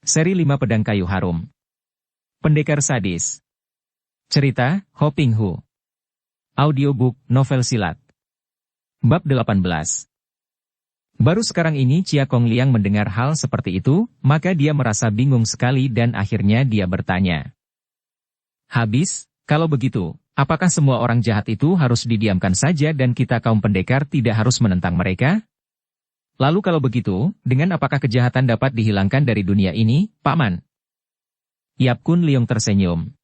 Seri 5 Pedang Kayu Harum. Pendekar Sadis. Cerita, Ho Ping Hu. Audiobook, novel silat. Bab 18. Baru sekarang ini Chia Kong Liang mendengar hal seperti itu, maka dia merasa bingung sekali dan akhirnya dia bertanya. Habis, kalau begitu, apakah semua orang jahat itu harus didiamkan saja dan kita kaum pendekar tidak harus menentang mereka? Lalu kalau begitu, dengan apakah kejahatan dapat dihilangkan dari dunia ini, Paman? Yap Kun Leong tersenyum.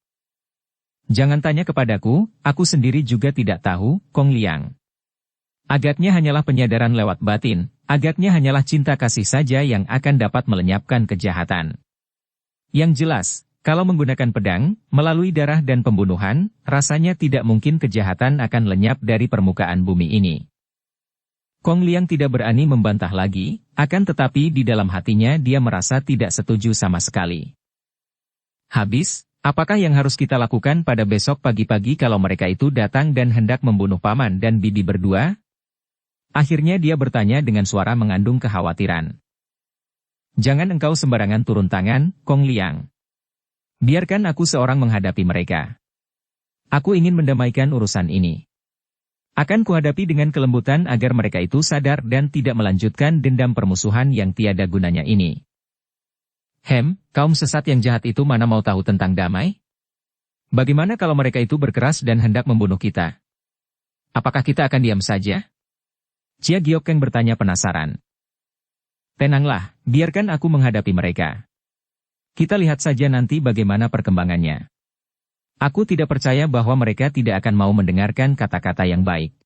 Jangan tanya kepadaku, aku sendiri juga tidak tahu, Kong Liang. Agaknya hanyalah penyadaran lewat batin, agaknya hanyalah cinta kasih saja yang akan dapat melenyapkan kejahatan. Yang jelas, kalau menggunakan pedang, melalui darah dan pembunuhan, rasanya tidak mungkin kejahatan akan lenyap dari permukaan bumi ini. Kong Liang tidak berani membantah lagi, akan tetapi di dalam hatinya dia merasa tidak setuju sama sekali. Habis, apakah yang harus kita lakukan pada besok pagi-pagi kalau mereka itu datang dan hendak membunuh Paman dan Bibi berdua? Akhirnya dia bertanya dengan suara mengandung kekhawatiran. Jangan engkau sembarangan turun tangan, Kong Liang. Biarkan aku seorang menghadapi mereka. Aku ingin mendamaikan urusan ini. Akan kuhadapi dengan kelembutan agar mereka itu sadar dan tidak melanjutkan dendam permusuhan yang tiada gunanya ini. Kaum sesat yang jahat itu mana mau tahu tentang damai? Bagaimana kalau mereka itu berkeras dan hendak membunuh kita? Apakah kita akan diam saja? Chia Giokeng bertanya penasaran. Tenanglah, biarkan aku menghadapi mereka. Kita lihat saja nanti bagaimana perkembangannya. Aku tidak percaya bahwa mereka tidak akan mau mendengarkan kata-kata yang baik.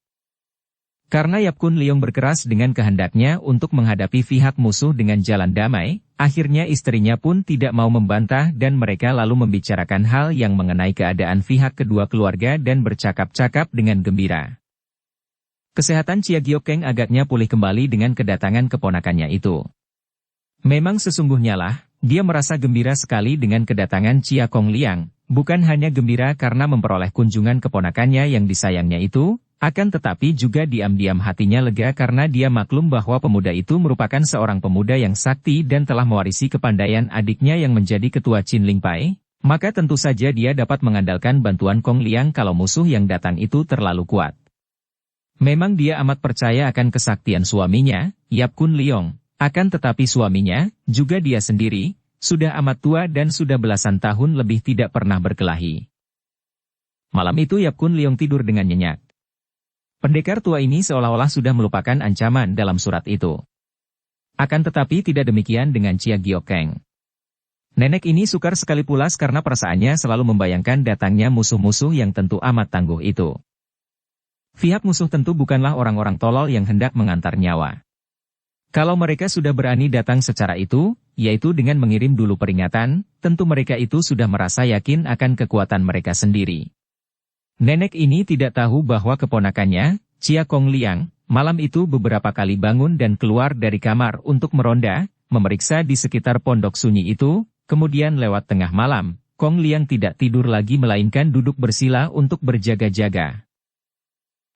Karena Yap Kun Leong berkeras dengan kehendaknya untuk menghadapi pihak musuh dengan jalan damai, akhirnya istrinya pun tidak mau membantah dan mereka lalu membicarakan hal yang mengenai keadaan pihak kedua keluarga dan bercakap-cakap dengan gembira. Kesehatan Chia Giokeng agaknya pulih kembali dengan kedatangan keponakannya itu. Memang sesungguhnya lah, dia merasa gembira sekali dengan kedatangan Chia Kong Liang. Bukan hanya gembira karena memperoleh kunjungan keponakannya yang disayangnya itu, akan tetapi juga diam-diam hatinya lega karena dia maklum bahwa pemuda itu merupakan seorang pemuda yang sakti dan telah mewarisi kepandaian adiknya yang menjadi ketua Chin Ling Pai, maka tentu saja dia dapat mengandalkan bantuan Kong Liang kalau musuh yang datang itu terlalu kuat. Memang dia amat percaya akan kesaktian suaminya, Yap Kun Leong, akan tetapi suaminya, juga dia sendiri, sudah amat tua dan sudah belasan tahun lebih tidak pernah berkelahi. Malam itu Yap Kun Leong tidur dengan nyenyak. Pendekar tua ini seolah-olah sudah melupakan ancaman dalam surat itu. Akan tetapi tidak demikian dengan Chia Giokeng. Nenek ini sukar sekali pulas karena perasaannya selalu membayangkan datangnya musuh-musuh yang tentu amat tangguh itu. Pihak musuh tentu bukanlah orang-orang tolol yang hendak mengantar nyawa. Kalau mereka sudah berani datang secara itu, yaitu dengan mengirim dulu peringatan, tentu mereka itu sudah merasa yakin akan kekuatan mereka sendiri. Nenek ini tidak tahu bahwa keponakannya, Chia Kong Liang, malam itu beberapa kali bangun dan keluar dari kamar untuk meronda, memeriksa di sekitar pondok sunyi itu, kemudian lewat tengah malam, Kong Liang tidak tidur lagi melainkan duduk bersila untuk berjaga-jaga.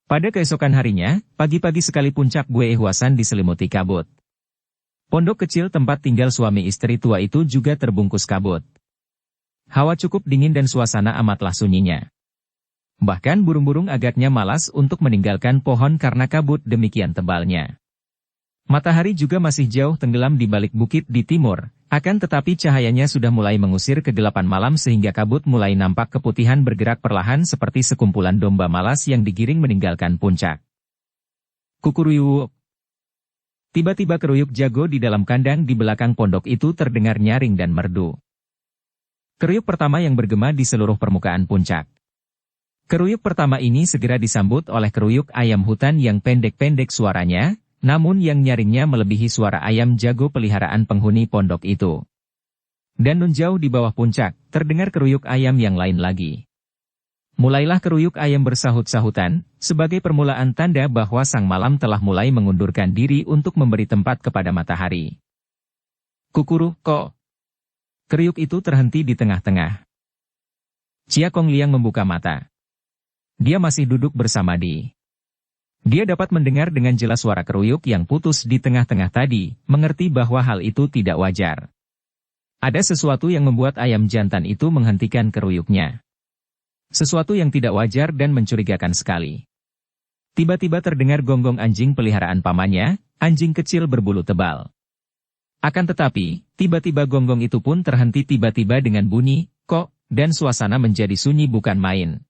Pada keesokan harinya, pagi-pagi sekali puncak Gue Huasan diselimuti kabut. Pondok kecil tempat tinggal suami istri tua itu juga terbungkus kabut. Hawa cukup dingin dan suasana amatlah sunyinya. Bahkan burung-burung agaknya malas untuk meninggalkan pohon karena kabut demikian tebalnya. Matahari juga masih jauh tenggelam di balik bukit di timur, akan tetapi cahayanya sudah mulai mengusir kegelapan malam sehingga kabut mulai nampak keputihan bergerak perlahan seperti sekumpulan domba malas yang digiring meninggalkan puncak. Kukuruyuk. Tiba-tiba keruyuk jago di dalam kandang di belakang pondok itu terdengar nyaring dan merdu. Keruyuk pertama yang bergema di seluruh permukaan puncak. Keruyuk pertama ini segera disambut oleh keruyuk ayam hutan yang pendek-pendek suaranya, namun yang nyaringnya melebihi suara ayam jago peliharaan penghuni pondok itu. Dan nun jauh di bawah puncak, terdengar keruyuk ayam yang lain lagi. Mulailah keruyuk ayam bersahut-sahutan, sebagai permulaan tanda bahwa sang malam telah mulai mengundurkan diri untuk memberi tempat kepada matahari. Kukuru, kok. Keruyuk itu terhenti di tengah-tengah. Chia Kong Liang membuka mata. Dia masih duduk bersama di. Dia dapat mendengar dengan jelas suara keruyuk yang putus di tengah-tengah tadi, mengerti bahwa hal itu tidak wajar. Ada sesuatu yang membuat ayam jantan itu menghentikan keruyuknya. Sesuatu yang tidak wajar dan mencurigakan sekali. Tiba-tiba terdengar gonggong anjing peliharaan pamannya, anjing kecil berbulu tebal. Akan tetapi, tiba-tiba gonggong itu pun terhenti tiba-tiba dengan bunyi, kok, dan suasana menjadi sunyi bukan main.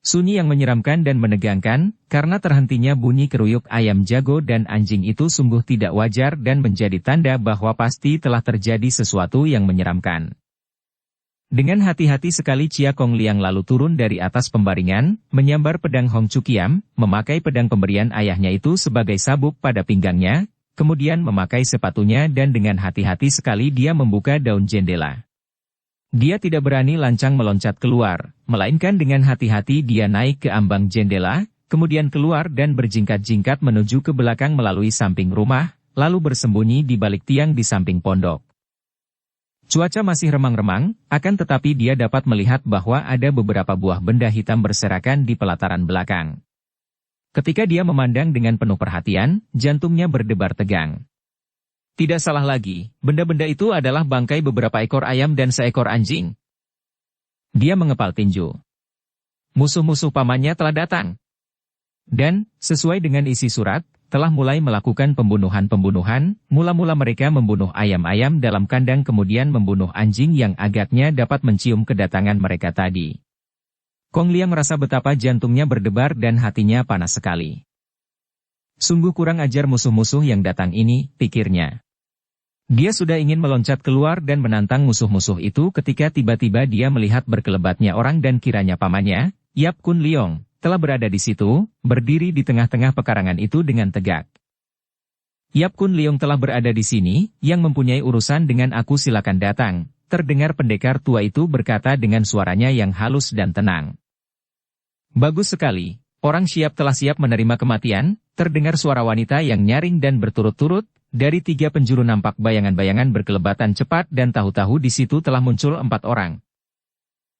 Sunyi yang menyeramkan dan menegangkan, karena terhentinya bunyi keruyuk ayam jago dan anjing itu sungguh tidak wajar dan menjadi tanda bahwa pasti telah terjadi sesuatu yang menyeramkan. Dengan hati-hati sekali Chia Kong Liang lalu turun dari atas pembaringan, menyambar pedang Hong Chukiam, memakai pedang pemberian ayahnya itu sebagai sabuk pada pinggangnya, kemudian memakai sepatunya dan dengan hati-hati sekali dia membuka daun jendela. Dia tidak berani lancang meloncat keluar, melainkan dengan hati-hati dia naik ke ambang jendela, kemudian keluar dan berjingkat-jingkat menuju ke belakang melalui samping rumah, lalu bersembunyi di balik tiang di samping pondok. Cuaca masih remang-remang, akan tetapi dia dapat melihat bahwa ada beberapa buah benda hitam berserakan di pelataran belakang. Ketika dia memandang dengan penuh perhatian, jantungnya berdebar tegang. Tidak salah lagi, benda-benda itu adalah bangkai beberapa ekor ayam dan seekor anjing. Dia mengepal tinju. Musuh-musuh pamannya telah datang. Dan, sesuai dengan isi surat, telah mulai melakukan pembunuhan-pembunuhan, mula-mula mereka membunuh ayam-ayam dalam kandang kemudian membunuh anjing yang agaknya dapat mencium kedatangan mereka tadi. Kong Liang merasa betapa jantungnya berdebar dan hatinya panas sekali. Sungguh kurang ajar musuh-musuh yang datang ini, pikirnya. Dia sudah ingin meloncat keluar dan menantang musuh-musuh itu ketika tiba-tiba dia melihat berkelebatnya orang dan kiranya pamannya, Yap Kun Leong, telah berada di situ, berdiri di tengah-tengah pekarangan itu dengan tegak. Yap Kun Leong telah berada di sini, yang mempunyai urusan dengan aku silakan datang, terdengar pendekar tua itu berkata dengan suaranya yang halus dan tenang. Bagus sekali, orang telah siap menerima kematian, terdengar suara wanita yang nyaring dan berturut-turut. Dari 3 penjuru nampak bayangan-bayangan berkelebatan cepat dan tahu-tahu di situ telah muncul 4 orang.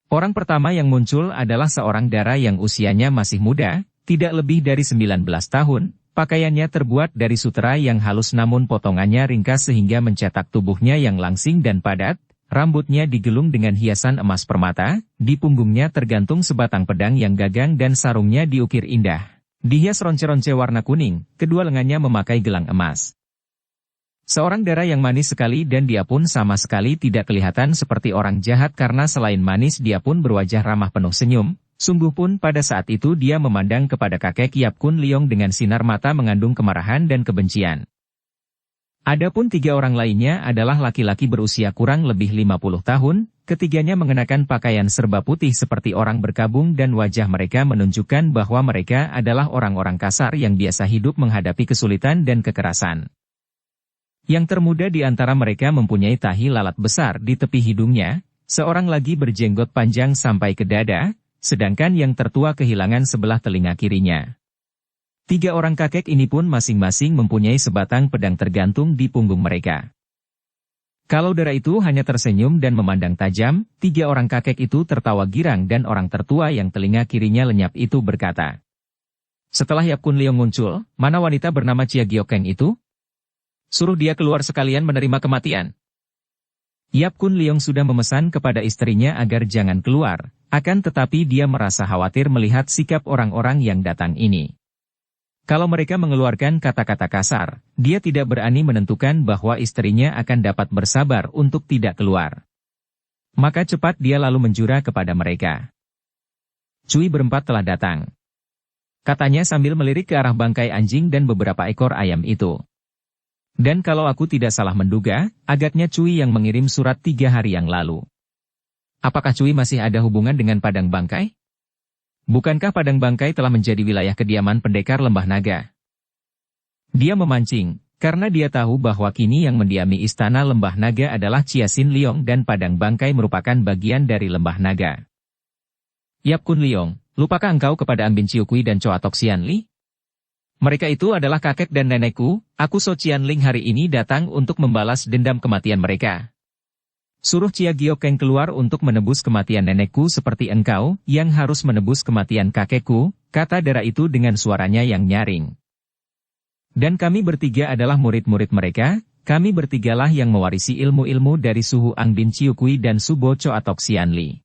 Orang pertama yang muncul adalah seorang dara yang usianya masih muda, tidak lebih dari 19 tahun, pakaiannya terbuat dari sutera yang halus namun potongannya ringkas sehingga mencetak tubuhnya yang langsing dan padat, rambutnya digelung dengan hiasan emas permata, di punggungnya tergantung sebatang pedang yang gagang dan sarungnya diukir indah. Dihias ronce-ronce warna kuning, kedua lengannya memakai gelang emas. Seorang dara yang manis sekali dan dia pun sama sekali tidak kelihatan seperti orang jahat karena selain manis dia pun berwajah ramah penuh senyum, sungguh pun pada saat itu dia memandang kepada kakek Yap Kun Leong dengan sinar mata mengandung kemarahan dan kebencian. Adapun 3 orang lainnya adalah laki-laki berusia kurang lebih 50 tahun, ketiganya mengenakan pakaian serba putih seperti orang berkabung dan wajah mereka menunjukkan bahwa mereka adalah orang-orang kasar yang biasa hidup menghadapi kesulitan dan kekerasan. Yang termuda di antara mereka mempunyai tahi lalat besar di tepi hidungnya, seorang lagi berjenggot panjang sampai ke dada, sedangkan yang tertua kehilangan sebelah telinga kirinya. 3 orang kakek ini pun masing-masing mempunyai sebatang pedang tergantung di punggung mereka. Kalau dara itu hanya tersenyum dan memandang tajam, 3 orang kakek itu tertawa girang dan orang tertua yang telinga kirinya lenyap itu berkata. Setelah Yap Kun Leong muncul, mana wanita bernama Chia Giokeng itu? Suruh dia keluar sekalian menerima kematian. Yap Kun Leong sudah memesan kepada istrinya agar jangan keluar, akan tetapi dia merasa khawatir melihat sikap orang-orang yang datang ini. Kalau mereka mengeluarkan kata-kata kasar, dia tidak berani menentukan bahwa istrinya akan dapat bersabar untuk tidak keluar. Maka cepat dia lalu menjura kepada mereka. Cui berempat telah datang. Katanya sambil melirik ke arah bangkai anjing dan beberapa ekor ayam itu. Dan kalau aku tidak salah menduga, agaknya Cui yang mengirim surat 3 hari yang lalu. Apakah Cui masih ada hubungan dengan Padang Bangkai? Bukankah Padang Bangkai telah menjadi wilayah kediaman pendekar Lembah Naga? Dia memancing, karena dia tahu bahwa kini yang mendiami istana Lembah Naga adalah Chia Sin Leong dan Padang Bangkai merupakan bagian dari Lembah Naga. Yap Kun Leong, lupakah engkau kepada Ambin Chiu Kui dan Choa Tok Sian Li? Mereka itu adalah kakek dan nenekku, aku So Chian Ling hari ini datang untuk membalas dendam kematian mereka. Suruh Chia Giokeng keluar untuk menebus kematian nenekku seperti engkau, yang harus menebus kematian kakekku, kata dara itu dengan suaranya yang nyaring. Dan kami bertiga adalah murid-murid mereka, kami bertigalah yang mewarisi ilmu-ilmu dari suhu Angbin Ciukui dan Subo Choatok Xianli.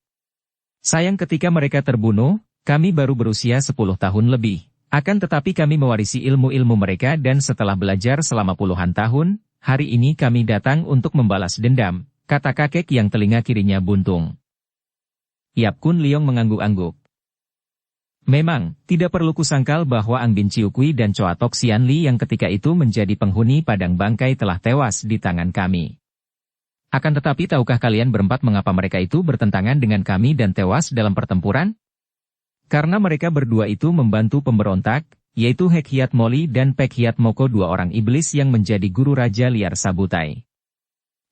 Sayang ketika mereka terbunuh, kami baru berusia 10 tahun lebih. Akan tetapi kami mewarisi ilmu-ilmu mereka dan setelah belajar selama puluhan tahun, hari ini kami datang untuk membalas dendam, kata kakek yang telinga kirinya buntung. Yap Kun Liong mengangguk-angguk. Memang, tidak perlu kusangkal bahwa Angbin Ciukui dan Choatok Xianli yang ketika itu menjadi penghuni padang bangkai telah tewas di tangan kami. Akan tetapi tahukah kalian berempat mengapa mereka itu bertentangan dengan kami dan tewas dalam pertempuran? Karena mereka berdua itu membantu pemberontak, yaitu Hek Hiat Moli dan Pek Hiat Moko, dua orang iblis yang menjadi guru Raja Liar Sabutai.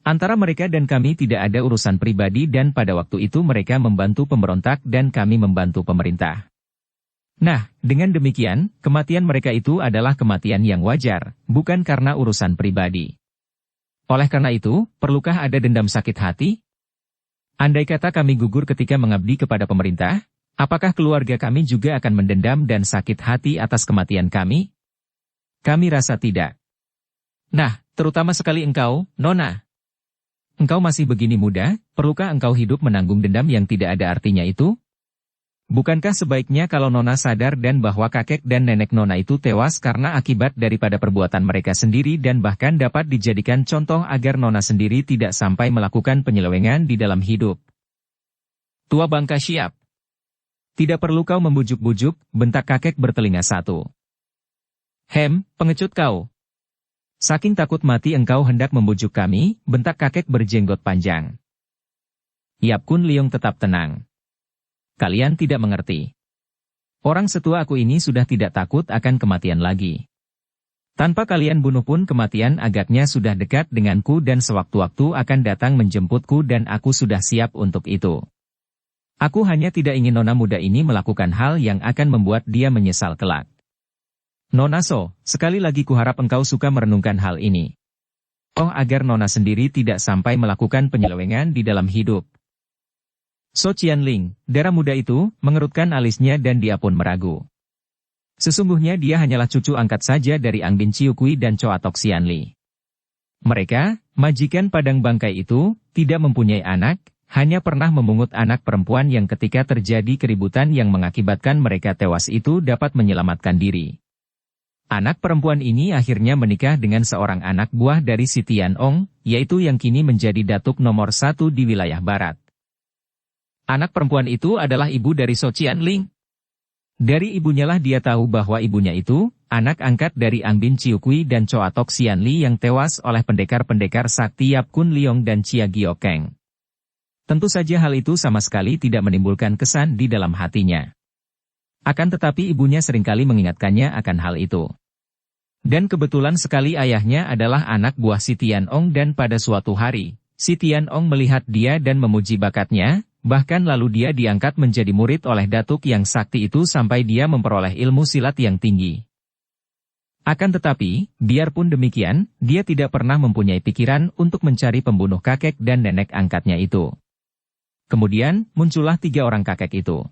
Antara mereka dan kami tidak ada urusan pribadi dan pada waktu itu mereka membantu pemberontak dan kami membantu pemerintah. Nah, dengan demikian, kematian mereka itu adalah kematian yang wajar, bukan karena urusan pribadi. Oleh karena itu, perlukah ada dendam sakit hati? Andai kata kami gugur ketika mengabdi kepada pemerintah, apakah keluarga kami juga akan mendendam dan sakit hati atas kematian kami? Kami rasa tidak. Nah, terutama sekali engkau, Nona. Engkau masih begini muda, perlukah engkau hidup menanggung dendam yang tidak ada artinya itu? Bukankah sebaiknya kalau Nona sadar dan bahwa kakek dan nenek Nona itu tewas karena akibat daripada perbuatan mereka sendiri dan bahkan dapat dijadikan contoh agar Nona sendiri tidak sampai melakukan penyelewengan di dalam hidup? Tua bangka siap. Tidak perlu kau membujuk-bujuk, bentak kakek bertelinga satu. Pengecut kau. Saking takut mati engkau hendak membujuk kami, bentak kakek berjenggot panjang. Yap Kun Liong tetap tenang. Kalian tidak mengerti. Orang setua aku ini sudah tidak takut akan kematian lagi. Tanpa kalian bunuh pun kematian agaknya sudah dekat denganku dan sewaktu-waktu akan datang menjemputku dan aku sudah siap untuk itu. Aku hanya tidak ingin Nona muda ini melakukan hal yang akan membuat dia menyesal kelak. Nona So, sekali lagi kuharap engkau suka merenungkan hal ini. Agar Nona sendiri tidak sampai melakukan penyelewengan di dalam hidup. So Qianling, darah muda itu, mengerutkan alisnya dan dia pun meragu. Sesungguhnya dia hanyalah cucu angkat saja dari Angbin Ciukui dan Choatok Xianli. Mereka, majikan padang bangkai itu, tidak mempunyai anak, hanya pernah memungut anak perempuan yang ketika terjadi keributan yang mengakibatkan mereka tewas itu dapat menyelamatkan diri. Anak perempuan ini akhirnya menikah dengan seorang anak buah dari si Tianong, yaitu yang kini menjadi datuk nomor 1 di wilayah barat. Anak perempuan itu adalah ibu dari So Qianling. Dari ibunya lah dia tahu bahwa ibunya itu, anak angkat dari Angbin Ciukui dan Choatok Xianli yang tewas oleh pendekar-pendekar sakti Yap Kun Liong dan Chia Giokeng. Tentu saja hal itu sama sekali tidak menimbulkan kesan di dalam hatinya. Akan tetapi ibunya seringkali mengingatkannya akan hal itu. Dan kebetulan sekali ayahnya adalah anak buah si Tianong dan pada suatu hari, si Tianong melihat dia dan memuji bakatnya. Bahkan lalu dia diangkat menjadi murid oleh datuk yang sakti itu sampai dia memperoleh ilmu silat yang tinggi. Akan tetapi, biarpun demikian, dia tidak pernah mempunyai pikiran untuk mencari pembunuh kakek dan nenek angkatnya itu. Kemudian, muncullah 3 orang kakek itu.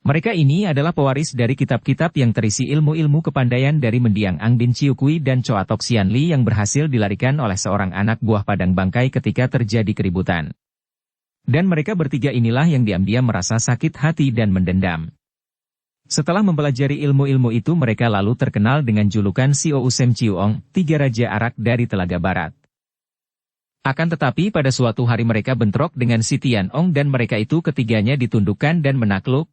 Mereka ini adalah pewaris dari kitab-kitab yang terisi ilmu-ilmu kepandaian dari mendiang Angbin Ciukui dan Choatok Xianli yang berhasil dilarikan oleh seorang anak buah padang bangkai ketika terjadi keributan. Dan mereka bertiga inilah yang diam-diam merasa sakit hati dan mendendam. Setelah mempelajari ilmu-ilmu itu mereka lalu terkenal dengan julukan Xiao Usem Ciuong, 3 Raja Arak dari Telaga Barat. Akan tetapi pada suatu hari mereka bentrok dengan si Tianong dan mereka itu ketiganya ditundukkan dan menakluk.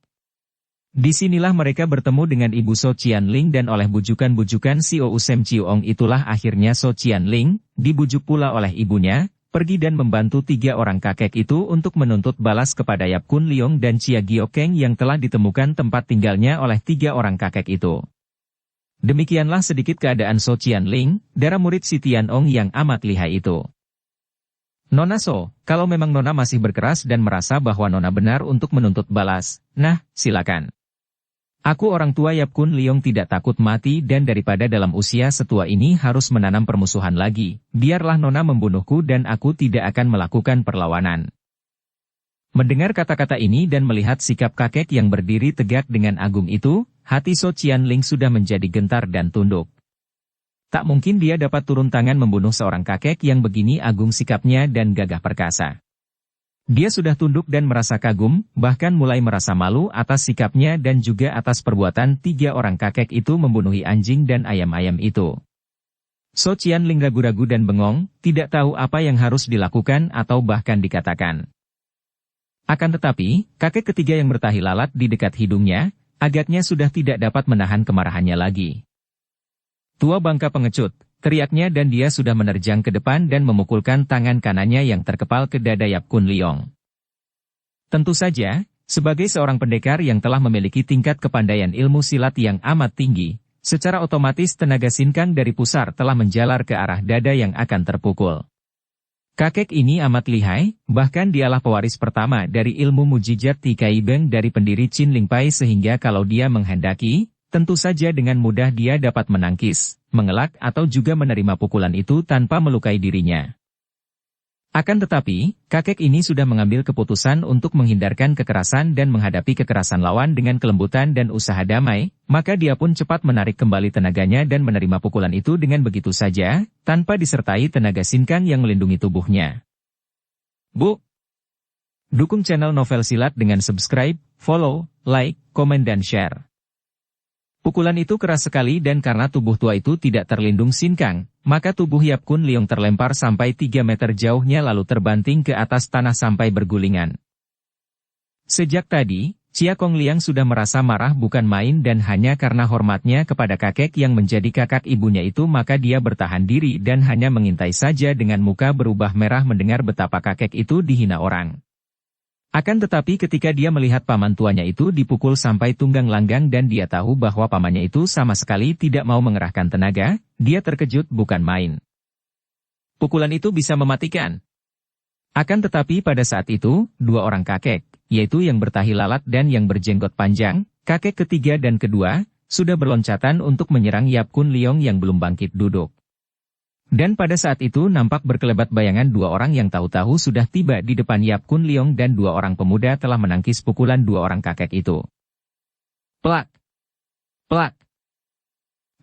Disinilah mereka bertemu dengan ibu So Qianling dan oleh bujukan-bujukan Xiao Usem Ciuong itulah akhirnya So Qianling, dibujuk pula oleh ibunya, pergi dan membantu 3 orang kakek itu untuk menuntut balas kepada Yap Kun Liong dan Chia Giokeng yang telah ditemukan tempat tinggalnya oleh 3 orang kakek itu. Demikianlah sedikit keadaan So Qianling, darah murid si Tianong yang amat lihai itu. Nona So, kalau memang Nona masih berkeras dan merasa bahwa Nona benar untuk menuntut balas, nah, silakan. Aku orang tua Yap Kun Liong tidak takut mati dan daripada dalam usia setua ini harus menanam permusuhan lagi, biarlah Nona membunuhku dan aku tidak akan melakukan perlawanan. Mendengar kata-kata ini dan melihat sikap kakek yang berdiri tegak dengan agung itu, hati So Qianling sudah menjadi gentar dan tunduk. Tak mungkin dia dapat turun tangan membunuh seorang kakek yang begini agung sikapnya dan gagah perkasa. Dia sudah tunduk dan merasa kagum, bahkan mulai merasa malu atas sikapnya dan juga atas perbuatan 3 orang kakek itu membunuhi anjing dan ayam-ayam itu. So Qianling ragu-ragu dan bengong, tidak tahu apa yang harus dilakukan atau bahkan dikatakan. Akan tetapi, kakek ketiga yang bertahi lalat di dekat hidungnya, agaknya sudah tidak dapat menahan kemarahannya lagi. Tua bangka pengecut, teriaknya dan dia sudah menerjang ke depan dan memukulkan tangan kanannya yang terkepal ke dada Yap Kun Leong. Tentu saja, sebagai seorang pendekar yang telah memiliki tingkat kepandaian ilmu silat yang amat tinggi, secara otomatis tenaga sinkang dari pusar telah menjalar ke arah dada yang akan terpukul. Kakek ini amat lihai, bahkan dialah pewaris pertama dari ilmu mujizat Tikai Beng dari pendiri Qin Ling Pai sehingga kalau dia menghendaki, tentu saja dengan mudah dia dapat menangkis, mengelak atau juga menerima pukulan itu tanpa melukai dirinya. Akan tetapi, kakek ini sudah mengambil keputusan untuk menghindarkan kekerasan dan menghadapi kekerasan lawan dengan kelembutan dan usaha damai, maka dia pun cepat menarik kembali tenaganya dan menerima pukulan itu dengan begitu saja, tanpa disertai tenaga sinkang yang melindungi tubuhnya. Bu! Dukung channel Novel Silat dengan subscribe, follow, like, komen dan share. Pukulan itu keras sekali dan karena tubuh tua itu tidak terlindung sinkang, maka tubuh Yap Kun Leong terlempar sampai 3 meter jauhnya lalu terbanting ke atas tanah sampai bergulingan. Sejak tadi, Chia Kong Liang sudah merasa marah bukan main dan hanya karena hormatnya kepada kakek yang menjadi kakak ibunya itu maka dia bertahan diri dan hanya mengintai saja dengan muka berubah merah mendengar betapa kakek itu dihina orang. Akan tetapi ketika dia melihat paman tuanya itu dipukul sampai tunggang langgang dan dia tahu bahwa pamannya itu sama sekali tidak mau mengerahkan tenaga, dia terkejut bukan main. Pukulan itu bisa mematikan. Akan tetapi pada saat itu, 2 orang kakek, yaitu yang bertahi lalat dan yang berjenggot panjang, kakek ketiga dan kedua, sudah berloncatan untuk menyerang Yap Kun Leong yang belum bangkit duduk. Dan pada saat itu nampak berkelebat bayangan 2 orang yang tahu-tahu sudah tiba di depan Yap Kun Leong dan 2 orang pemuda telah menangkis pukulan 2 orang kakek itu. Plak! Plak!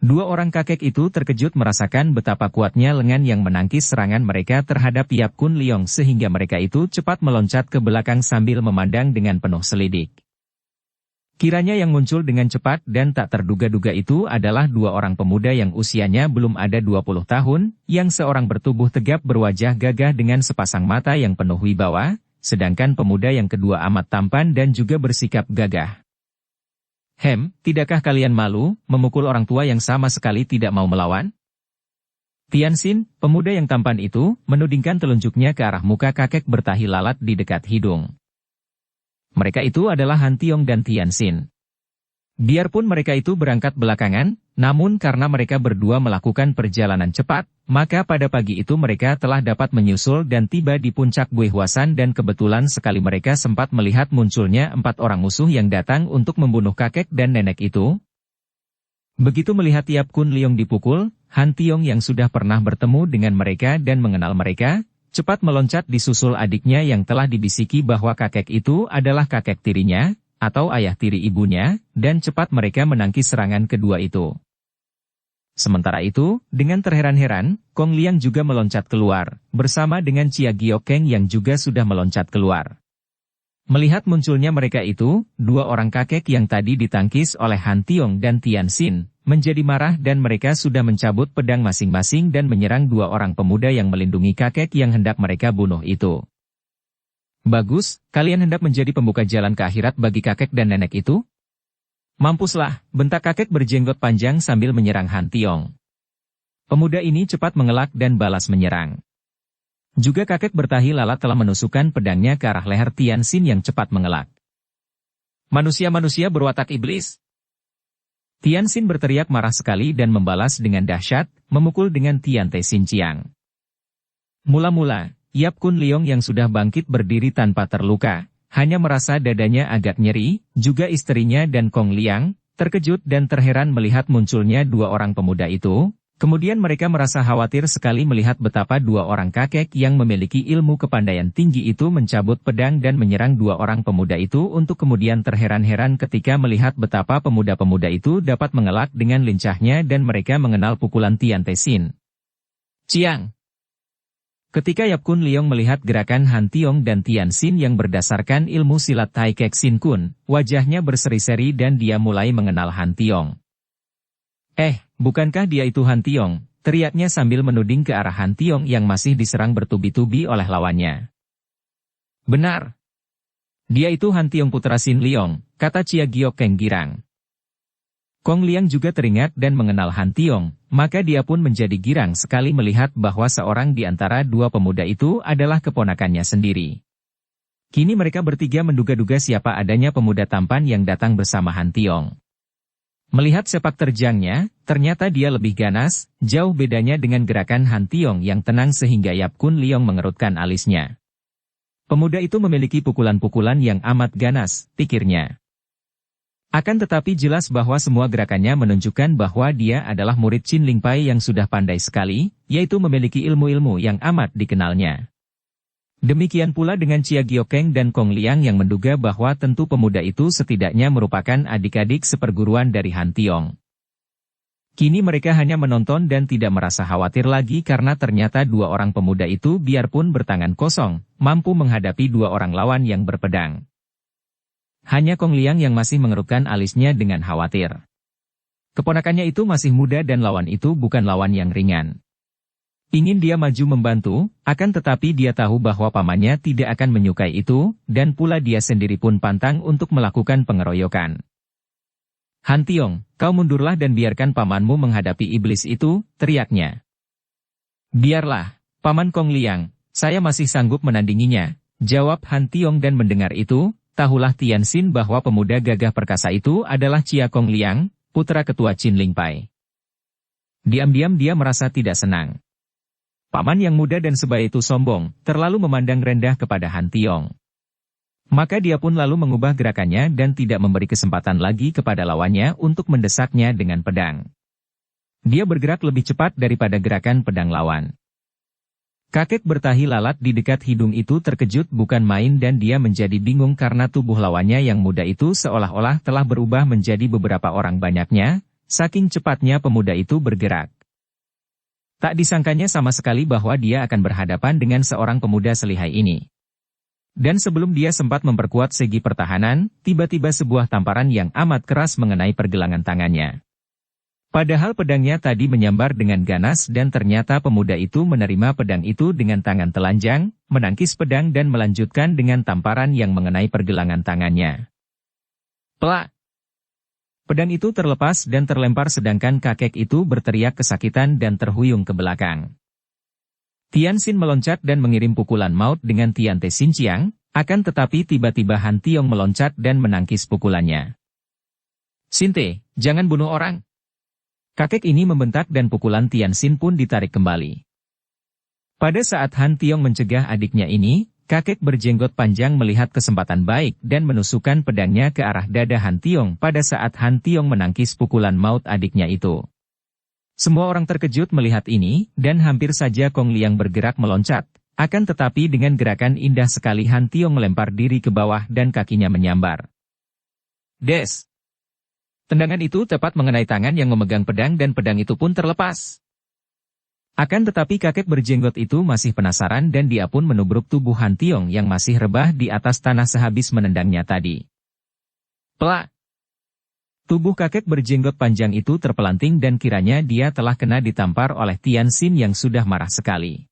2 orang kakek itu terkejut merasakan betapa kuatnya lengan yang menangkis serangan mereka terhadap Yap Kun Leong sehingga mereka itu cepat meloncat ke belakang sambil memandang dengan penuh selidik. Kiranya yang muncul dengan cepat dan tak terduga-duga itu adalah 2 orang pemuda yang usianya belum ada 20 tahun, yang seorang bertubuh tegap berwajah gagah dengan sepasang mata yang penuh wibawa, sedangkan pemuda yang kedua amat tampan dan juga bersikap gagah. Tidakkah kalian malu, memukul orang tua yang sama sekali tidak mau melawan? Tianxin, pemuda yang tampan itu, menudingkan telunjuknya ke arah muka kakek bertahi lalat di dekat hidung. Mereka itu adalah Han Tiong dan Tianxin. Biarpun mereka itu berangkat belakangan, namun karena mereka berdua melakukan perjalanan cepat, maka pada pagi itu mereka telah dapat menyusul dan tiba di puncak Bui Huasan dan kebetulan sekali mereka sempat melihat munculnya 4 orang musuh yang datang untuk membunuh kakek dan nenek itu. Begitu melihat Yap Kun Leong dipukul, Han Tiong yang sudah pernah bertemu dengan mereka dan mengenal mereka, cepat meloncat disusul adiknya yang telah dibisiki bahwa kakek itu adalah kakek tirinya, atau ayah tiri ibunya, dan cepat mereka menangkis serangan kedua itu. Sementara itu, dengan terheran-heran, Kong Liang juga meloncat keluar, bersama dengan Chia Giokeng yang juga sudah meloncat keluar. Melihat munculnya mereka itu, 2 orang kakek yang tadi ditangkis oleh Han Tiong dan Tianxin, menjadi marah dan mereka sudah mencabut pedang masing-masing dan menyerang 2 orang pemuda yang melindungi kakek yang hendak mereka bunuh itu. Bagus, kalian hendak menjadi pembuka jalan ke akhirat bagi kakek dan nenek itu? Mampuslah, bentak kakek berjenggot panjang sambil menyerang Han Tiong. Pemuda ini cepat mengelak dan balas menyerang. Juga kakek bertahi lalat telah menusukkan pedangnya ke arah leher Tianxin yang cepat mengelak. Manusia-manusia berwatak iblis! Tianxin berteriak marah sekali dan membalas dengan dahsyat, memukul dengan Tian Te Xin Chiang. Mula-mula, Yap Kun Leong yang sudah bangkit berdiri tanpa terluka, hanya merasa dadanya agak nyeri, juga istrinya dan Kong Liang, terkejut dan terheran melihat munculnya 2 orang pemuda itu, Kemudian mereka merasa khawatir sekali melihat betapa dua orang kakek yang memiliki ilmu kepandaian tinggi itu mencabut pedang dan menyerang dua orang pemuda itu untuk kemudian terheran-heran ketika melihat betapa pemuda-pemuda itu dapat mengelak dengan lincahnya dan mereka mengenal pukulan Tian Te Xin. Ciang. Ketika Yap Kun Leong melihat gerakan Han Tiong dan Tian Xin yang berdasarkan ilmu silat Tai Kek Sin Kun, wajahnya berseri-seri dan dia mulai mengenal Han Tiong. Bukankah dia itu Han Tiong? Teriaknya sambil menuding ke arah Han Tiong yang masih diserang bertubi-tubi oleh lawannya. Benar. Dia itu Han Tiong putra Sin Leong, kata Chia Giok Keng girang. Kong Liang juga teringat dan mengenal Han Tiong, maka dia pun menjadi girang sekali melihat bahwa seorang di antara dua pemuda itu adalah keponakannya sendiri. Kini mereka bertiga menduga-duga siapa adanya pemuda tampan yang datang bersama Han Tiong. Melihat sepak terjangnya, ternyata dia lebih ganas, jauh bedanya dengan gerakan Han Tiong yang tenang sehingga Yap Kun Leong mengerutkan alisnya. Pemuda itu memiliki pukulan-pukulan yang amat ganas, pikirnya. Akan tetapi jelas bahwa semua gerakannya menunjukkan bahwa dia adalah murid Chin Ling Pai yang sudah pandai sekali, yaitu memiliki ilmu-ilmu yang amat dikenalnya. Demikian pula dengan Chia Giokeng dan Kong Liang yang menduga bahwa tentu pemuda itu setidaknya merupakan adik-adik seperguruan dari Han Tiong. Kini mereka hanya menonton dan tidak merasa khawatir lagi karena ternyata dua orang pemuda itu biarpun bertangan kosong, mampu menghadapi dua orang lawan yang berpedang. Hanya Kong Liang yang masih mengerutkan alisnya dengan khawatir. Keponakannya itu masih muda dan lawan itu bukan lawan yang ringan. Ingin dia maju membantu, akan tetapi dia tahu bahwa pamannya tidak akan menyukai itu, dan pula dia sendiri pun pantang untuk melakukan pengeroyokan. Han Tiong, kau mundurlah dan biarkan pamanmu menghadapi iblis itu, teriaknya. Biarlah, Paman Kong Liang, saya masih sanggup menandinginya, jawab Han Tiong dan mendengar itu, tahulah Tian Xin bahwa pemuda gagah perkasa itu adalah Chia Kong Liang, putra ketua Chin Ling Pai. Diam-diam dia merasa tidak senang. Paman yang muda dan sebaya itu sombong, terlalu memandang rendah kepada Han Tiong. Maka dia pun lalu mengubah gerakannya dan tidak memberi kesempatan lagi kepada lawannya untuk mendesaknya dengan pedang. Dia bergerak lebih cepat daripada gerakan pedang lawan. Kakek bertahi lalat di dekat hidung itu terkejut bukan main dan dia menjadi bingung karena tubuh lawannya yang muda itu seolah-olah telah berubah menjadi beberapa orang banyaknya, saking cepatnya pemuda itu bergerak. Tak disangkanya sama sekali bahwa dia akan berhadapan dengan seorang pemuda selihai ini. Dan sebelum dia sempat memperkuat segi pertahanan, tiba-tiba sebuah tamparan yang amat keras mengenai pergelangan tangannya. Padahal pedangnya tadi menyambar dengan ganas dan ternyata pemuda itu menerima pedang itu dengan tangan telanjang, menangkis pedang dan melanjutkan dengan tamparan yang mengenai pergelangan tangannya. Plak! Pedang itu terlepas dan terlempar sedangkan kakek itu berteriak kesakitan dan terhuyung ke belakang. Tian Xin meloncat dan mengirim pukulan maut dengan Tian Te Xin Chiang, akan tetapi tiba-tiba Han Tiong meloncat dan menangkis pukulannya. Xin Te, jangan bunuh orang. Kakek ini membentak dan pukulan Tian Xin pun ditarik kembali. Pada saat Han Tiong mencegah adiknya ini, kakek berjenggot panjang melihat kesempatan baik dan menusukkan pedangnya ke arah dada Han Tiong pada saat Han Tiong menangkis pukulan maut adiknya itu. Semua orang terkejut melihat ini, dan hampir saja Kong Liang bergerak meloncat, akan tetapi dengan gerakan indah sekali Han Tiong melempar diri ke bawah dan kakinya menyambar. Des! Tendangan itu tepat mengenai tangan yang memegang pedang dan pedang itu pun terlepas. Akan tetapi kakek berjenggot itu masih penasaran dan dia pun menubruk tubuh Han Tiong yang masih rebah di atas tanah sehabis menendangnya tadi. Plak! Tubuh kakek berjenggot panjang itu terpelanting dan kiranya dia telah kena ditampar oleh Tian Xin yang sudah marah sekali.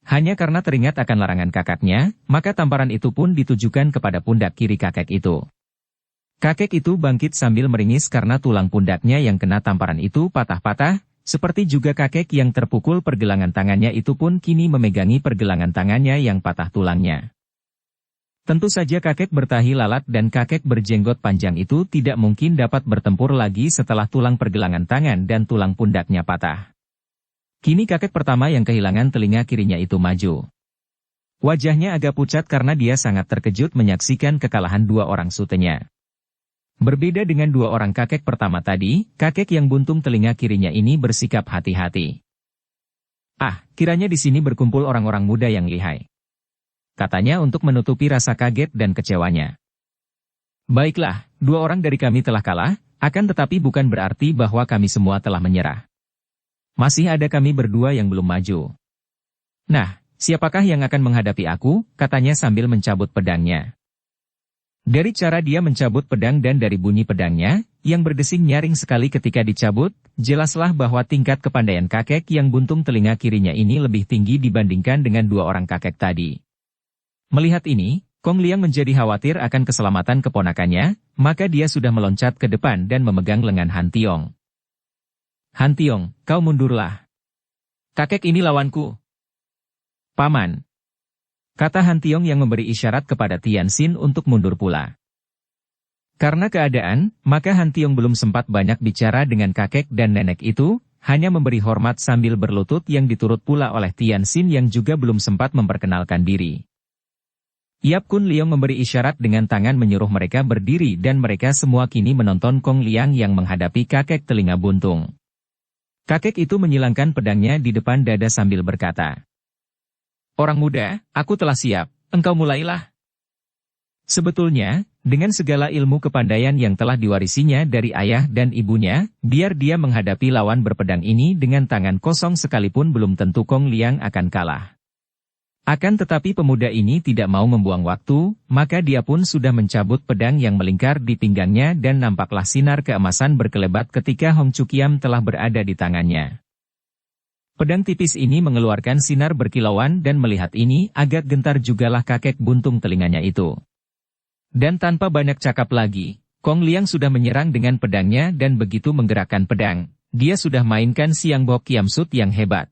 Hanya karena teringat akan larangan kakaknya, maka tamparan itu pun ditujukan kepada pundak kiri kakek itu. Kakek itu bangkit sambil meringis karena tulang pundaknya yang kena tamparan itu patah-patah, seperti juga kakek yang terpukul pergelangan tangannya itu pun kini memegangi pergelangan tangannya yang patah tulangnya. Tentu saja kakek bertahi lalat dan kakek berjenggot panjang itu tidak mungkin dapat bertempur lagi setelah tulang pergelangan tangan dan tulang pundaknya patah. Kini kakek pertama yang kehilangan telinga kirinya itu maju. Wajahnya agak pucat karena dia sangat terkejut menyaksikan kekalahan dua orang sutenya. Berbeda dengan dua orang kakek pertama tadi, kakek yang buntung telinga kirinya ini bersikap hati-hati. Ah, kiranya di sini berkumpul orang-orang muda yang lihai. Katanya untuk menutupi rasa kaget dan kecewanya. Baiklah, dua orang dari kami telah kalah, akan tetapi bukan berarti bahwa kami semua telah menyerah. Masih ada kami berdua yang belum maju. Nah, siapakah yang akan menghadapi aku, katanya sambil mencabut pedangnya. Dari cara dia mencabut pedang dan dari bunyi pedangnya, yang berdesing nyaring sekali ketika dicabut, jelaslah bahwa tingkat kepandaian kakek yang buntung telinga kirinya ini lebih tinggi dibandingkan dengan dua orang kakek tadi. Melihat ini, Kong Liang menjadi khawatir akan keselamatan keponakannya, maka dia sudah meloncat ke depan dan memegang lengan Han Tiong. Han Tiong, kau mundurlah. Kakek ini lawanku. Paman. Kata Han Tiong yang memberi isyarat kepada Tian Xin untuk mundur pula. Karena keadaan, maka Han Tiong belum sempat banyak bicara dengan kakek dan nenek itu, hanya memberi hormat sambil berlutut yang diturut pula oleh Tian Xin yang juga belum sempat memperkenalkan diri. Yap Kun Leong memberi isyarat dengan tangan menyuruh mereka berdiri dan mereka semua kini menonton Kong Liang yang menghadapi kakek telinga buntung. Kakek itu menyilangkan pedangnya di depan dada sambil berkata, "Orang muda, aku telah siap, engkau mulailah." Sebetulnya, dengan segala ilmu kepandaian yang telah diwarisinya dari ayah dan ibunya, biar dia menghadapi lawan berpedang ini dengan tangan kosong sekalipun belum tentu Kong Liang akan kalah. Akan tetapi pemuda ini tidak mau membuang waktu, maka dia pun sudah mencabut pedang yang melingkar di pinggangnya dan nampaklah sinar keemasan berkelebat ketika Hong Chu Kiam telah berada di tangannya. Pedang tipis ini mengeluarkan sinar berkilauan dan melihat ini agak gentar jugalah kakek buntung telinganya itu. Dan tanpa banyak cakap lagi, Kong Liang sudah menyerang dengan pedangnya dan begitu menggerakkan pedang, dia sudah mainkan Siang Bok Kiam Sut yang hebat.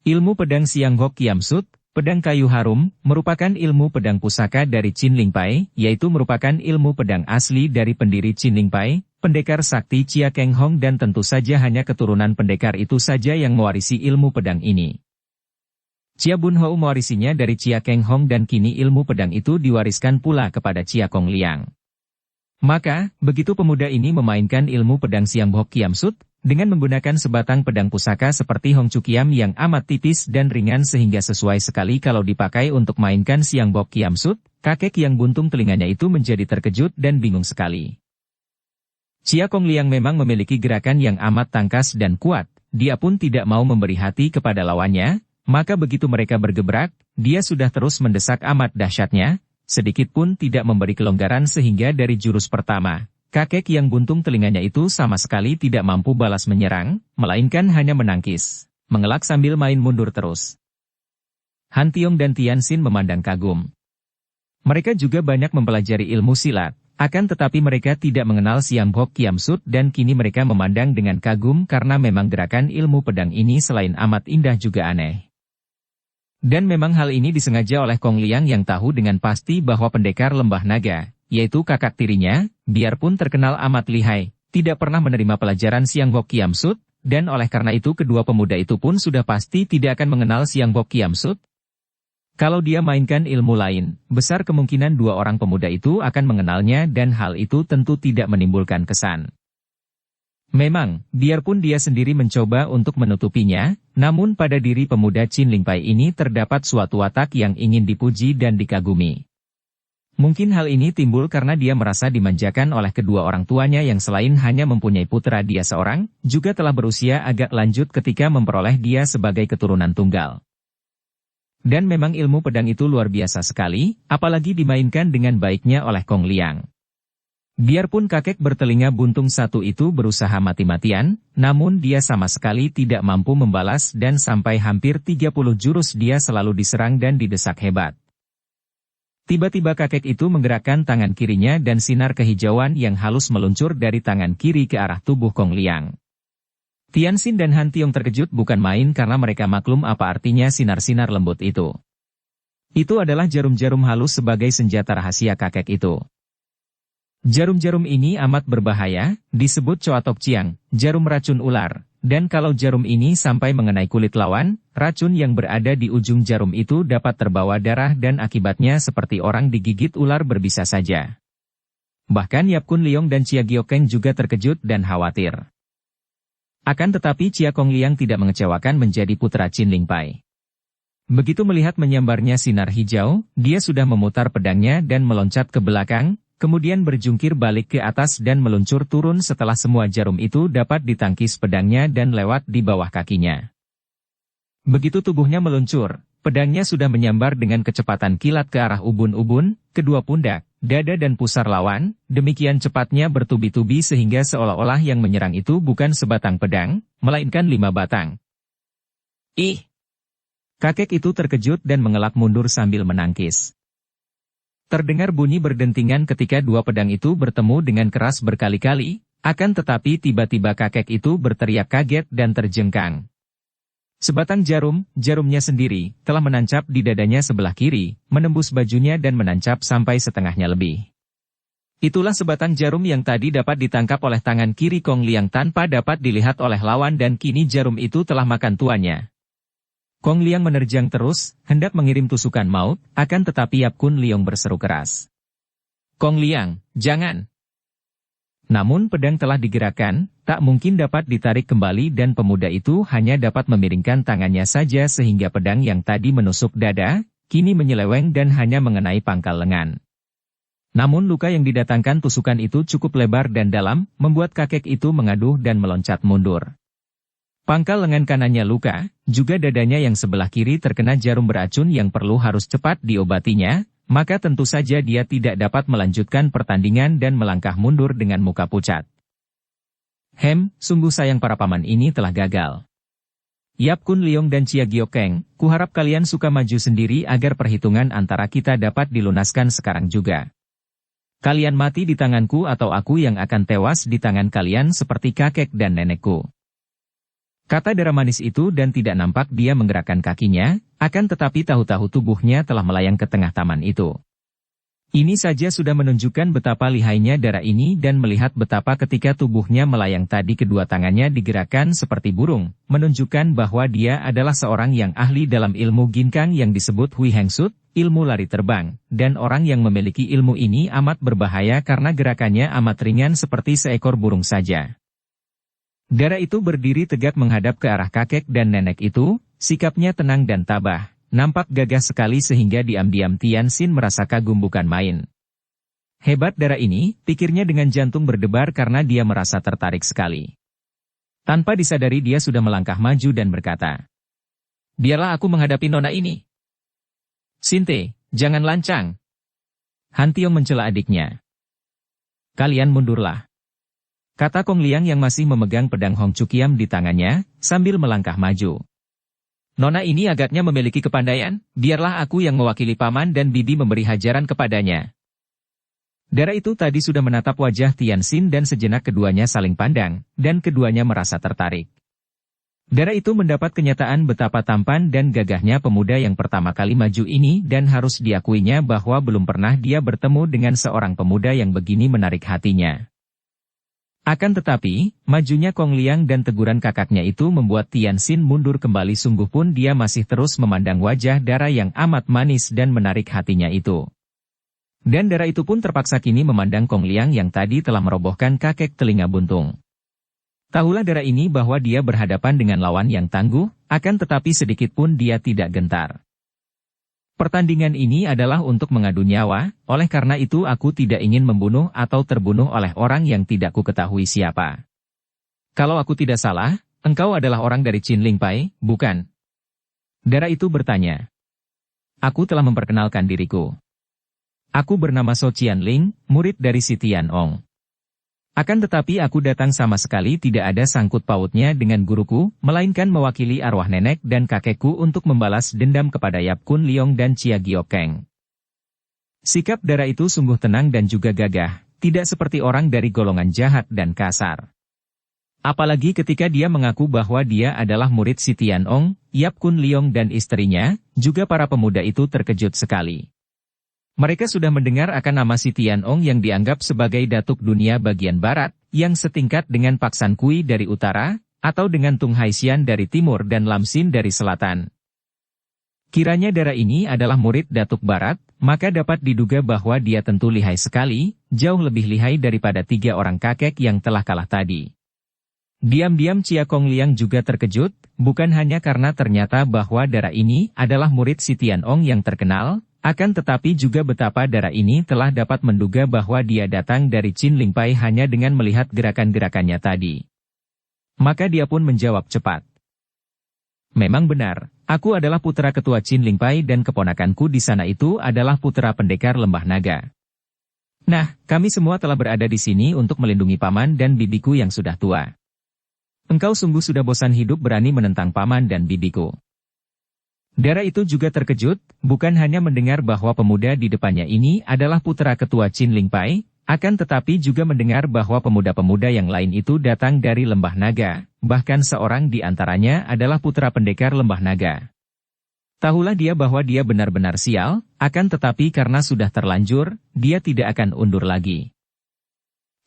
Ilmu pedang Siang Hok Kiam Sut, pedang kayu harum, merupakan ilmu pedang pusaka dari Qin Ling Pai, yaitu merupakan ilmu pedang asli dari pendiri Qin Ling Pai, pendekar sakti Chia Keng Hong dan tentu saja hanya keturunan pendekar itu saja yang mewarisi ilmu pedang ini. Chia Bun Hou mewarisinya dari Chia Keng Hong dan kini ilmu pedang itu diwariskan pula kepada Chia Kong Liang. Maka, begitu pemuda ini memainkan ilmu pedang Siang Hok Kiam Sut, dengan menggunakan sebatang pedang pusaka seperti Hong Chu Kiam yang amat tipis dan ringan sehingga sesuai sekali kalau dipakai untuk mainkan Siang Bok Kiam Sut, kakek yang buntung telinganya itu menjadi terkejut dan bingung sekali. Chia Kong Liang memang memiliki gerakan yang amat tangkas dan kuat, dia pun tidak mau memberi hati kepada lawannya, maka begitu mereka bergebrak, dia sudah terus mendesak amat dahsyatnya, sedikit pun tidak memberi kelonggaran sehingga dari jurus pertama. Kakek yang buntung telinganya itu sama sekali tidak mampu balas menyerang, melainkan hanya menangkis, mengelak sambil main mundur terus. Han Tiong dan Tian Xin memandang kagum. Mereka juga banyak mempelajari ilmu silat, akan tetapi mereka tidak mengenal Siang Hok Kiam Sut dan kini mereka memandang dengan kagum karena memang gerakan ilmu pedang ini selain amat indah juga aneh. Dan memang hal ini disengaja oleh Kong Liang yang tahu dengan pasti bahwa pendekar lembah naga, yaitu kakak tirinya, biarpun terkenal amat lihai, tidak pernah menerima pelajaran Siang Hok Kiam Sut, dan oleh karena itu kedua pemuda itu pun sudah pasti tidak akan mengenal Siang Hok Kiam Sut. Kalau dia mainkan ilmu lain, besar kemungkinan dua orang pemuda itu akan mengenalnya dan hal itu tentu tidak menimbulkan kesan. Memang, biarpun dia sendiri mencoba untuk menutupinya, namun pada diri pemuda Qin Ling Pai ini terdapat suatu watak yang ingin dipuji dan dikagumi. Mungkin hal ini timbul karena dia merasa dimanjakan oleh kedua orang tuanya yang selain hanya mempunyai putra dia seorang, juga telah berusia agak lanjut ketika memperoleh dia sebagai keturunan tunggal. Dan memang ilmu pedang itu luar biasa sekali, apalagi dimainkan dengan baiknya oleh Kong Liang. Biarpun kakek bertelinga buntung satu itu berusaha mati-matian, namun dia sama sekali tidak mampu membalas dan sampai hampir 30 jurus dia selalu diserang dan didesak hebat. Tiba-tiba kakek itu menggerakkan tangan kirinya dan sinar kehijauan yang halus meluncur dari tangan kiri ke arah tubuh Kong Liang. Tian Xin dan Han Tiong terkejut bukan main karena mereka maklum apa artinya sinar-sinar lembut itu. Itu adalah jarum-jarum halus sebagai senjata rahasia kakek itu. Jarum-jarum ini amat berbahaya, disebut Choa Tok Chiang, jarum racun ular. Dan kalau jarum ini sampai mengenai kulit lawan, racun yang berada di ujung jarum itu dapat terbawa darah dan akibatnya seperti orang digigit ular berbisa saja. Bahkan Yap Kun Leong dan Chia Giokeng juga terkejut dan khawatir. Akan tetapi Chia Kong Liang tidak mengecewakan menjadi putra Qin Ling Pai. Begitu melihat menyambarnya sinar hijau, dia sudah memutar pedangnya dan meloncat ke belakang, kemudian berjungkir balik ke atas dan meluncur turun setelah semua jarum itu dapat ditangkis pedangnya dan lewat di bawah kakinya. Begitu tubuhnya meluncur, pedangnya sudah menyambar dengan kecepatan kilat ke arah ubun-ubun, kedua pundak, dada dan pusar lawan, demikian cepatnya bertubi-tubi sehingga seolah-olah yang menyerang itu bukan sebatang pedang, melainkan 5 batang. Ih! Kakek itu terkejut dan mengelak mundur sambil menangkis. Terdengar bunyi berdentingan ketika dua pedang itu bertemu dengan keras berkali-kali, akan tetapi tiba-tiba kakek itu berteriak kaget dan terjengkang. Sebatang jarumnya sendiri, telah menancap di dadanya sebelah kiri, menembus bajunya dan menancap sampai setengahnya lebih. Itulah sebatang jarum yang tadi dapat ditangkap oleh tangan kiri Kong Liang tanpa dapat dilihat oleh lawan dan kini jarum itu telah makan tuannya. Kong Liang menerjang terus, hendak mengirim tusukan maut, akan tetapi Yap Kun Leong berseru keras. Kong Liang, jangan! Namun pedang telah digerakkan, tak mungkin dapat ditarik kembali dan pemuda itu hanya dapat memiringkan tangannya saja sehingga pedang yang tadi menusuk dada, kini menyeleweng dan hanya mengenai pangkal lengan. Namun luka yang didatangkan tusukan itu cukup lebar dan dalam, membuat kakek itu mengaduh dan meloncat mundur. Pangkal lengan kanannya luka, juga dadanya yang sebelah kiri terkena jarum beracun yang harus cepat diobatinya, maka tentu saja dia tidak dapat melanjutkan pertandingan dan melangkah mundur dengan muka pucat. Sungguh sayang para paman ini telah gagal. Yap Kun Leong dan Chia Giokeng, kuharap kalian suka maju sendiri agar perhitungan antara kita dapat dilunaskan sekarang juga. Kalian mati di tanganku atau aku yang akan tewas di tangan kalian seperti kakek dan nenekku. Kata darah manis itu dan tidak nampak dia menggerakkan kakinya, akan tetapi tahu-tahu tubuhnya telah melayang ke tengah taman itu. Ini saja sudah menunjukkan betapa lihainya darah ini dan melihat betapa ketika tubuhnya melayang tadi kedua tangannya digerakkan seperti burung, menunjukkan bahwa dia adalah seorang yang ahli dalam ilmu ginkang yang disebut Hui Heng Sut, ilmu lari terbang, dan orang yang memiliki ilmu ini amat berbahaya karena gerakannya amat ringan seperti seekor burung saja. Darah itu berdiri tegak menghadap ke arah kakek dan nenek itu, sikapnya tenang dan tabah, nampak gagah sekali sehingga diam-diam Tian Xin merasa kagum bukan main. Hebat darah ini, pikirnya dengan jantung berdebar karena dia merasa tertarik sekali. Tanpa disadari dia sudah melangkah maju dan berkata, "Biarlah aku menghadapi nona ini." "Sinte, jangan lancang." Han Tiong mencela adiknya. "Kalian mundurlah," kata Kong Liang yang masih memegang pedang Hong Chu Kiam di tangannya, sambil melangkah maju. "Nona ini agaknya memiliki kepandaian, biarlah aku yang mewakili paman dan bibi memberi hajaran kepadanya." Darah itu tadi sudah menatap wajah Tian Xin dan sejenak keduanya saling pandang, dan keduanya merasa tertarik. Darah itu mendapat kenyataan betapa tampan dan gagahnya pemuda yang pertama kali maju ini dan harus diakuinya bahwa belum pernah dia bertemu dengan seorang pemuda yang begini menarik hatinya. Akan tetapi, majunya Kong Liang dan teguran kakaknya itu membuat Tian Xin mundur kembali sungguh pun dia masih terus memandang wajah darah yang amat manis dan menarik hatinya itu. Dan darah itu pun terpaksa kini memandang Kong Liang yang tadi telah merobohkan kakek telinga buntung. Tahulah darah ini bahwa dia berhadapan dengan lawan yang tangguh, akan tetapi sedikit pun dia tidak gentar. Pertandingan ini adalah untuk mengadu nyawa, oleh karena itu aku tidak ingin membunuh atau terbunuh oleh orang yang tidak ku ketahui siapa. Kalau aku tidak salah, engkau adalah orang dari Qin Ling Pai, bukan? Darah itu bertanya. Aku telah memperkenalkan diriku. Aku bernama So Qianling, murid dari si Tian Ong. Akan tetapi aku datang sama sekali tidak ada sangkut pautnya dengan guruku, melainkan mewakili arwah nenek dan kakekku untuk membalas dendam kepada Yap Kun Leong dan Chia Giokeng. Sikap darah itu sungguh tenang dan juga gagah, tidak seperti orang dari golongan jahat dan kasar. Apalagi ketika dia mengaku bahwa dia adalah murid si Tian Ong, Yap Kun Leong dan istrinya, juga para pemuda itu terkejut sekali. Mereka sudah mendengar akan nama si Tian Ong yang dianggap sebagai datuk dunia bagian barat, yang setingkat dengan Pak San Kui dari utara, atau dengan Tung Haisian dari timur dan Lam Xin dari selatan. Kiranya darah ini adalah murid datuk barat, maka dapat diduga bahwa dia tentu lihai sekali, jauh lebih lihai daripada 3 orang kakek yang telah kalah tadi. Diam-diam Chia Kong Liang juga terkejut, bukan hanya karena ternyata bahwa Dara ini adalah murid si Tianong yang terkenal, akan tetapi juga betapa Dara ini telah dapat menduga bahwa dia datang dari Qin Lingpai hanya dengan melihat gerakan-gerakannya tadi. Maka dia pun menjawab cepat. Memang benar, aku adalah putra ketua Qin Lingpai dan keponakanku di sana itu adalah putra pendekar lembah naga. Nah, kami semua telah berada di sini untuk melindungi paman dan bibiku yang sudah tua. Engkau sungguh sudah bosan hidup berani menentang paman dan bibiku. Dara itu juga terkejut, bukan hanya mendengar bahwa pemuda di depannya ini adalah putra ketua Qin Lingpai, akan tetapi juga mendengar bahwa pemuda-pemuda yang lain itu datang dari lembah naga, bahkan seorang di antaranya adalah putra pendekar lembah naga. Tahulah dia bahwa dia benar-benar sial, akan tetapi karena sudah terlanjur, dia tidak akan undur lagi.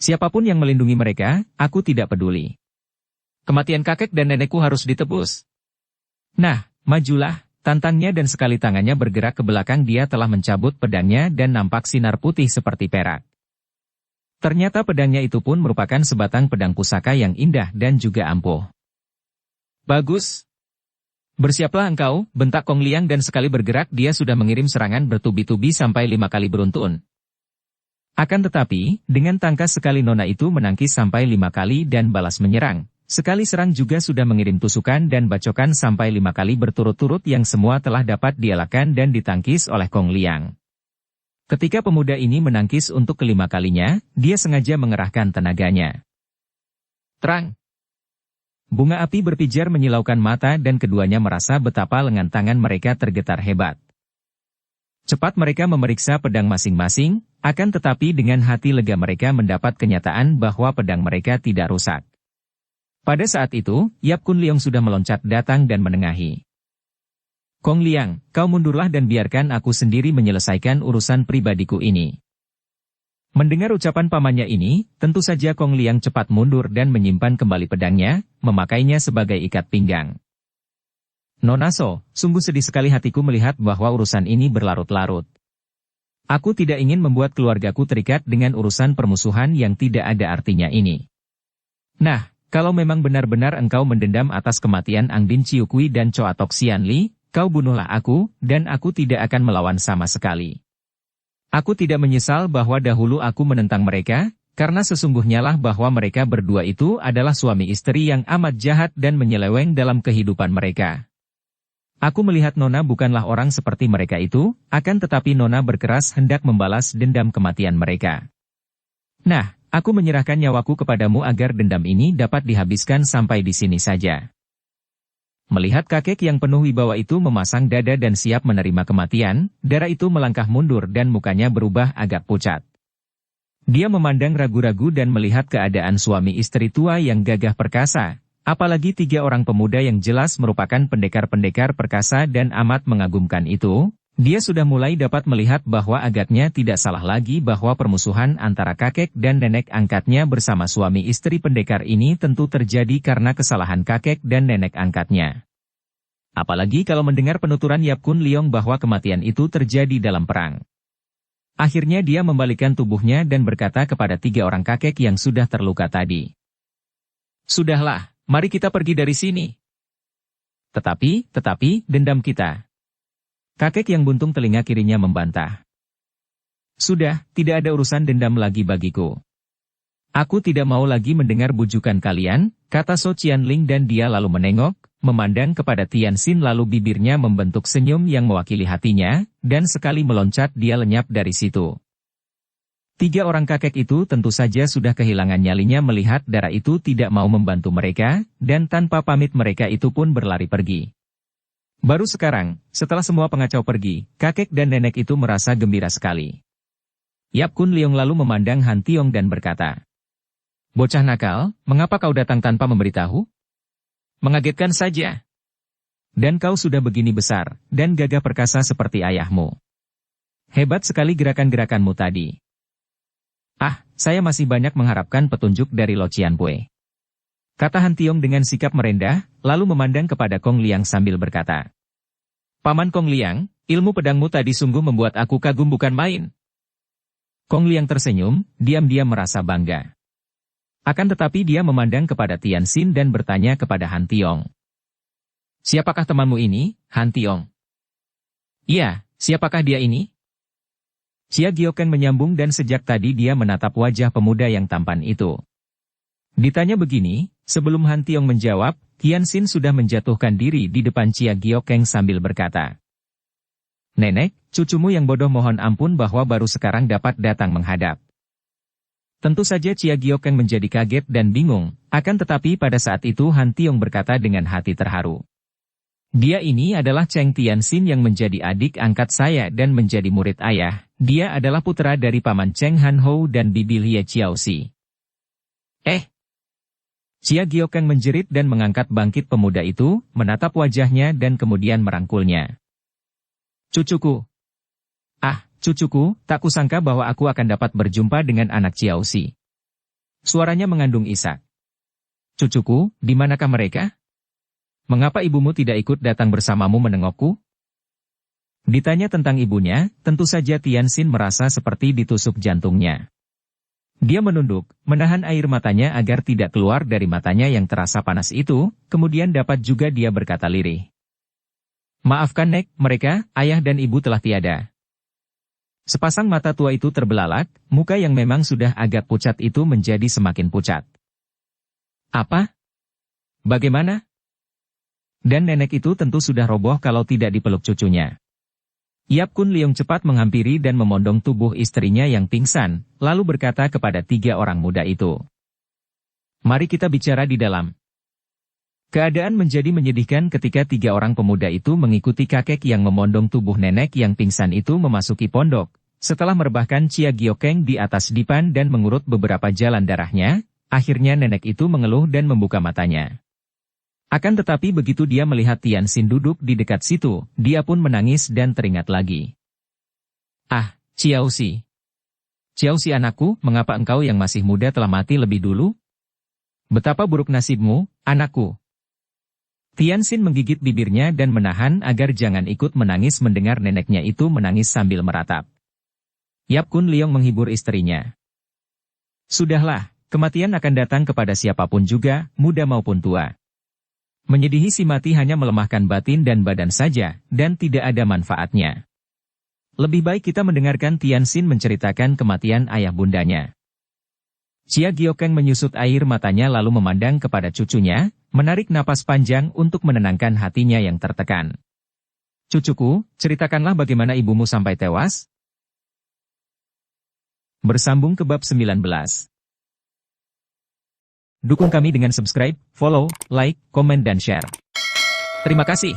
Siapapun yang melindungi mereka, aku tidak peduli. Kematian kakek dan nenekku harus ditebus. Nah, majulah, tantangnya dan sekali tangannya bergerak ke belakang dia telah mencabut pedangnya dan nampak sinar putih seperti perak. Ternyata pedangnya itu pun merupakan sebatang pedang pusaka yang indah dan juga ampuh. Bagus. Bersiaplah engkau, bentak Kong Liang dan sekali bergerak dia sudah mengirim serangan bertubi-tubi sampai 5 kali beruntun. Akan tetapi, dengan tangkas sekali nona itu menangkis sampai 5 kali dan balas menyerang. Sekali serang juga sudah mengirim tusukan dan bacokan sampai 5 kali berturut-turut yang semua telah dapat dielakkan dan ditangkis oleh Kong Liang. Ketika pemuda ini menangkis untuk kelima kalinya, dia sengaja mengerahkan tenaganya. Terang! Bunga api berpijar menyilaukan mata dan keduanya merasa betapa lengan tangan mereka tergetar hebat. Cepat mereka memeriksa pedang masing-masing, akan tetapi dengan hati lega mereka mendapat kenyataan bahwa pedang mereka tidak rusak. Pada saat itu, Yap Kun Leong sudah meloncat datang dan menengahi. Kong Liang, kau mundurlah dan biarkan aku sendiri menyelesaikan urusan pribadiku ini. Mendengar ucapan pamannya ini, tentu saja Kong Liang cepat mundur dan menyimpan kembali pedangnya, memakainya sebagai ikat pinggang. Nona So, sungguh sedih sekali hatiku melihat bahwa urusan ini berlarut-larut. Aku tidak ingin membuat keluargaku terikat dengan urusan permusuhan yang tidak ada artinya ini. Nah, kalau memang benar-benar engkau mendendam atas kematian Angbin Ciukui dan Choa Tok Sian Li, kau bunuhlah aku, dan aku tidak akan melawan sama sekali. Aku tidak menyesal bahwa dahulu aku menentang mereka, karena sesungguhnya lah bahwa mereka berdua itu adalah suami istri yang amat jahat dan menyeleweng dalam kehidupan mereka. Aku melihat Nona bukanlah orang seperti mereka itu, akan tetapi Nona berkeras hendak membalas dendam kematian mereka. Nah, aku menyerahkan nyawaku kepadamu agar dendam ini dapat dihabiskan sampai di sini saja. Melihat kakek yang penuh wibawa itu memasang dada dan siap menerima kematian, Dara itu melangkah mundur dan mukanya berubah agak pucat. Dia memandang ragu-ragu dan melihat keadaan suami istri tua yang gagah perkasa, apalagi 3 orang pemuda yang jelas merupakan pendekar-pendekar perkasa dan amat mengagumkan itu. Dia sudah mulai dapat melihat bahwa agaknya tidak salah lagi bahwa permusuhan antara kakek dan nenek angkatnya bersama suami istri pendekar ini tentu terjadi karena kesalahan kakek dan nenek angkatnya. Apalagi kalau mendengar penuturan Yap Kun Leong bahwa kematian itu terjadi dalam perang. Akhirnya dia membalikkan tubuhnya dan berkata kepada 3 orang kakek yang sudah terluka tadi. Sudahlah, mari kita pergi dari sini. Tetapi, dendam kita. Kakek yang buntung telinga kirinya membantah. Sudah, tidak ada urusan dendam lagi bagiku. Aku tidak mau lagi mendengar bujukan kalian, kata So Qianling dan dia lalu menengok, memandang kepada Tian Xin lalu bibirnya membentuk senyum yang mewakili hatinya, dan sekali meloncat dia lenyap dari situ. 3 orang kakek itu tentu saja sudah kehilangan nyalinya melihat Dara itu tidak mau membantu mereka, dan tanpa pamit mereka itu pun berlari pergi. Baru sekarang, setelah semua pengacau pergi, kakek dan nenek itu merasa gembira sekali. Yap Kun Leong lalu memandang Han Tiong dan berkata, "Bocah nakal, mengapa kau datang tanpa memberitahu? Mengagetkan saja. Dan kau sudah begini besar, dan gagah perkasa seperti ayahmu. Hebat sekali gerakan-gerakanmu tadi." "Ah, saya masih banyak mengharapkan petunjuk dari Lo Cianpue," kata Han Tiong dengan sikap merendah, lalu memandang kepada Kong Liang sambil berkata, "Paman Kong Liang, Ilmu pedangmu tadi sungguh membuat aku kagum bukan main. Kong Liang tersenyum, diam-diam merasa bangga. Akan tetapi dia memandang kepada Tian Xin dan bertanya kepada Han Tiong. Siapakah temanmu ini, Han Tiong? Iya, siapakah dia ini? Xia Giokeng menyambung dan sejak tadi dia menatap wajah pemuda yang tampan itu. Ditanya begini, sebelum Han Tiong menjawab, Tian Xin sudah menjatuhkan diri di depan Xia Giokeng sambil berkata. Nenek, cucumu yang bodoh mohon ampun bahwa baru sekarang dapat datang menghadap. Tentu saja Xia Giokeng menjadi kaget dan bingung, akan tetapi pada saat itu Han Tiong berkata dengan hati terharu. Dia ini adalah Cheng Tianxin yang menjadi adik angkat saya dan menjadi murid ayah, dia adalah putra dari paman Cheng Han Hou dan bibi Lia Xiaoxi. Xia Giokeng menjerit dan mengangkat bangkit pemuda itu, menatap wajahnya dan kemudian merangkulnya. Cucuku. Cucuku, tak kusangka bahwa aku akan dapat berjumpa dengan anak Xiaoxi. Suaranya mengandung isak. Cucuku, di manakah mereka? Mengapa ibumu tidak ikut datang bersamamu menengokku? Ditanya tentang ibunya, tentu saja Tian Xin merasa seperti ditusuk jantungnya. Dia menunduk, menahan air matanya agar tidak keluar dari matanya yang terasa panas itu, kemudian dapat juga dia berkata lirih. Maafkan Nek, mereka, ayah dan ibu telah tiada. Sepasang mata tua itu terbelalak, muka yang memang sudah agak pucat itu menjadi semakin pucat. Apa? Bagaimana? Dan nenek itu tentu sudah roboh kalau tidak dipeluk cucunya. Yap Kun Leong cepat menghampiri dan memondong tubuh istrinya yang pingsan, lalu berkata kepada 3 orang muda itu. Mari kita bicara di dalam. Keadaan menjadi menyedihkan ketika 3 orang pemuda itu mengikuti kakek yang memondong tubuh nenek yang pingsan itu memasuki pondok. Setelah merebahkan Xia Giokeng di atas dipan dan mengurut beberapa jalan darahnya, akhirnya nenek itu mengeluh dan membuka matanya. Akan tetapi begitu dia melihat Tian Xin duduk di dekat situ, dia pun menangis dan teringat lagi. Xiaoxi. Xiaoxi anakku, mengapa engkau yang masih muda telah mati lebih dulu? Betapa buruk nasibmu, anakku. Tian Xin menggigit bibirnya dan menahan agar jangan ikut menangis mendengar neneknya itu menangis sambil meratap. Yap Kun Leong menghibur istrinya. Sudahlah, kematian akan datang kepada siapapun juga, muda maupun tua. Menyedihi si mati hanya melemahkan batin dan badan saja, dan tidak ada manfaatnya. Lebih baik kita mendengarkan Tian Xin menceritakan kematian ayah bundanya. Xia Giokeng menyusut air matanya lalu memandang kepada cucunya, menarik napas panjang untuk menenangkan hatinya yang tertekan. Cucuku, ceritakanlah bagaimana ibumu sampai tewas. Bersambung ke bab 19. Dukung kami dengan subscribe, follow, like, komen dan share. Terima kasih.